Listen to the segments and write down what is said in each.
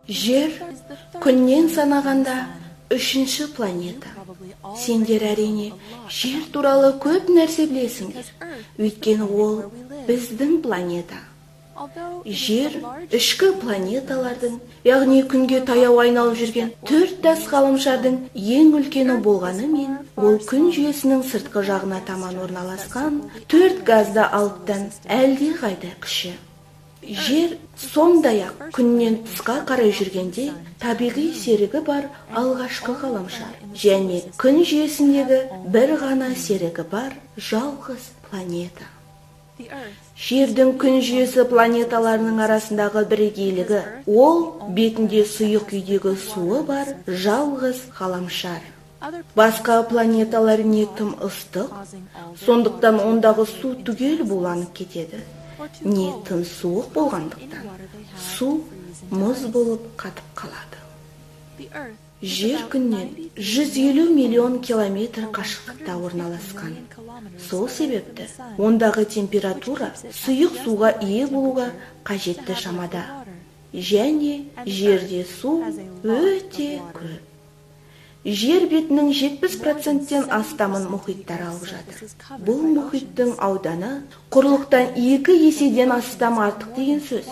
Жер күннен санағанда үшінші планета. Сендер әрине жер туралы көп нәрсе білесіңдер, өйткені ол біздің планета. Жер ішкі планеталардың, яғни күнге таяу айналып жүрген 4 тас ғаламшардың ең үлкені болғанымен, ол күн жүйесінің сыртқы жағына таман орналасқан 4 газды алыптан әлде қайда кіші. Жер сондай-ақ күннен тысқа қарай жүргенде табиғи серігі бар алғашқы ғаламшар, және күн жүйесіндегі бір ғана серігі бар жалғыз планета. Жердің күн жүйесі планеталарының арасындағы бірегейлігі, ол бетінде сұйық күйдегі суы бар жалғыз ғаламшар. Басқа планеталар не тым ыстық, сондықтан ондағы су түгел буланып кетеді. Не тым суық болғандықтан су мұз болып қатып қалады. Жер күннен 150 миллион километр қашықтықта орналасқан. Сол себепті ондағы температура сұйық суға ие болуға қажетті шамада. Және жерде су өте көп. Жер бетінің 70%-тен астамын мұхиттар алып жатыр. Бұл мұхиттың ауданы құрлықтан 2 еседен астам артық деген сөз.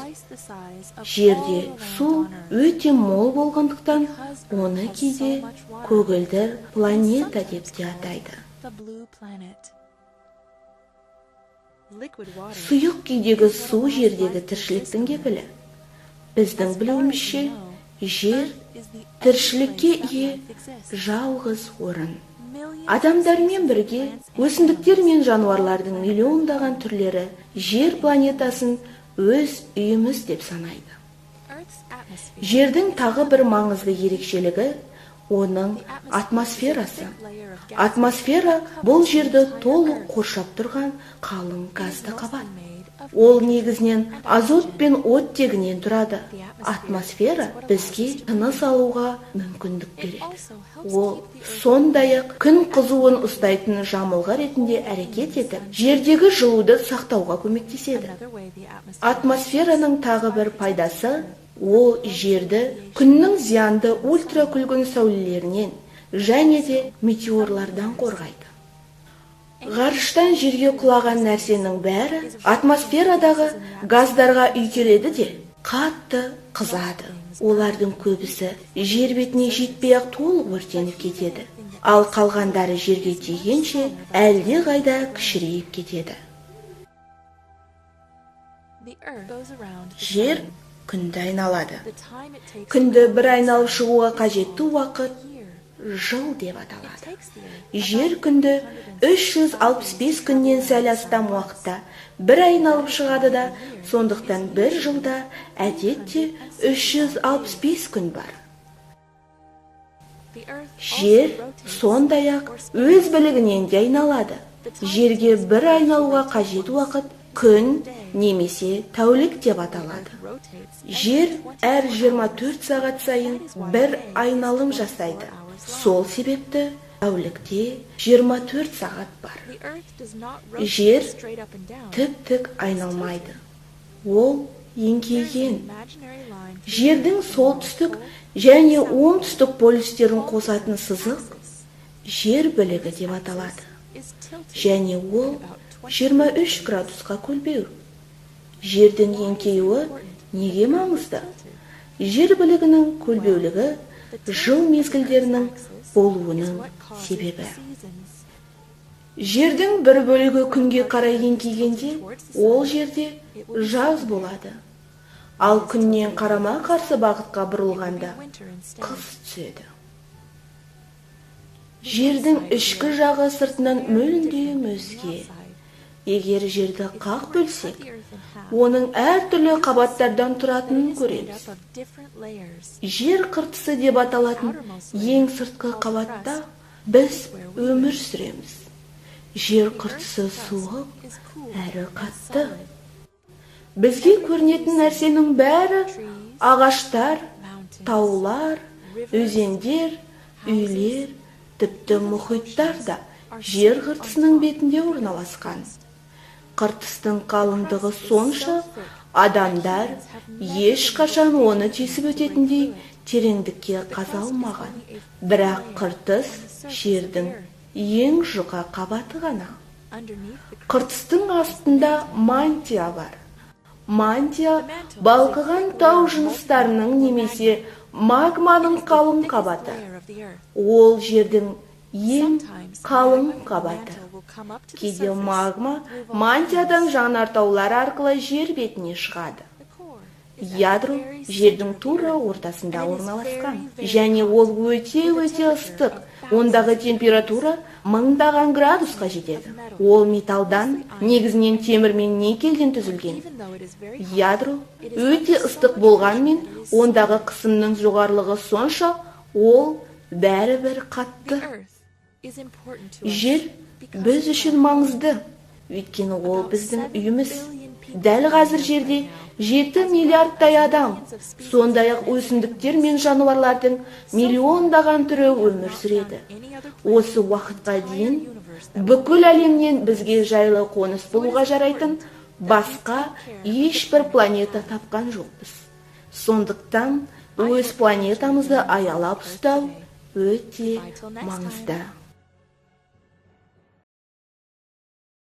Жерде су өте мол болғандықтан, оны кейде көгілдір планета деп те атайды. Сұйық күйдегі су жердегі тіршіліктің кепілі. Біздің білуімізше, жер тіршілікке ие жалғыз орын. Адамдармен бірге өсімдіктер мен жануарлардың миллиондаған түрлері жер планетасын өз үйіміз деп санайды. Жердің тағы бір маңызды ерекшелігі оның атмосферасы. Атмосфера бұл жерді толық қоршап тұрған қалың газды қабат. Ол негізінен азот пен оттегінен тұрады. Атмосфера бізге тыныс алуға мүмкіндік береді. Ол сондай-ақ күн қызуын ұстайтын жамылғы ретінде әрекет етіп, жердегі жылуды сақтауға көмектеседі. Атмосфераның тағы бір пайдасы, ол жерді күннің зиянды ультракүлгін сәулелерінен және де метеорлардан қорғайды. Ғарыштан жерге құлаған нәрсенің бәрі атмосферадағы газдарға үйкеледі де қатты қызады. Олардың көбісі жер бетіне жетпей-ақ толық өртеніп кетеді. Ал қалғандары жерге тигенше әлде қайда кішірейіп кетеді. Жер күнді айналады. Күнді бір айналып шығуға қажетті уақыт жыл деп аталады. Жер күнді 365 күннен сәл астам уақытта бір айналып шығады да, сондықтан бір жылда әдетте 365 күн бар. Жер сондай-ақ өз білігінен де айналады. Жерге бір айналуға қажет уақыт күн немесе тәулік деп аталады. Жер әр 24 сағат сайын бір айналым жасайды. Сол себепті тәулікте 24 сағат бар. Жер тіп-тік айналмайды. Ол еңкейген. Жердің солтүстік және оңтүстік полюстерін қосатын сызық жер білігі деп аталады. Және ол 23 градусқа көлбеу. Жердің еңкеюі неге маңызды? Жер білігінің көлбеулігі жыл мезгілдерінің болуының себебі. Жердің бір бөлігі күнге қарай еңкейгенде, ол жерде жаз болады. Ал күннен қарама қарсы бағытқа бұрылғанда қыс түседі. Жердің ішкі жағы сыртынан мүлдем өзге. Егер жерді қақ бөлсек, оның әртүрлі қабаттардан тұратынын көреміз. Жер қыртысы деп аталатын ең сыртқы қабатта біз өмір сүреміз. Жер қыртысы суық әрі қатты. Бізге көрінетін нәрсенің бәрі ағаштар, таулар, өзендер, үйлер, тіпті мұхиттар да жер қыртысының бетінде орналасқан. Қыртыстың қалыңдығы сонша, Адамдар ешқашан оны тесіп өтетіндей тереңдікке қаза алмаған. Бірақ қыртыс жердің ең жұқа қабаты ғана. Қыртыстың астында мантия бар. Мантия балқыған тау жыныстарының немесе магманың қалың қабаты. Ол жердің ең қалың қабаты. Кейде магма мантиядан жанартаулар арқылы жер бетіне шығады. Ядро жердің тура ортасында орналасқан, және ол өте ыстық. Ондағы температура 1000 градусқа жетеді. Ол металдан, негізінен темір мен никельден түзілген. Ядро өте ыстық болғанмен, ондағы қысымның жоғарылығы сонша, ол бәрібір қатты. Жер біз үшін маңызды, өйткені ол біздің үйіміз. Дәл қазір жерде 7 миллиардтай адам, сондай-ақ өсімдіктер мен жануарлардың миллиондаған түрі өмір сүреді. Осы уақытқа дейін бүкіл әлемнен бізге жайлы қоныс болуға жарайтын басқа ешбір планета тапқан жоқпыз. Сондықтан өз планетамызды аялап ұстау өте маңызды.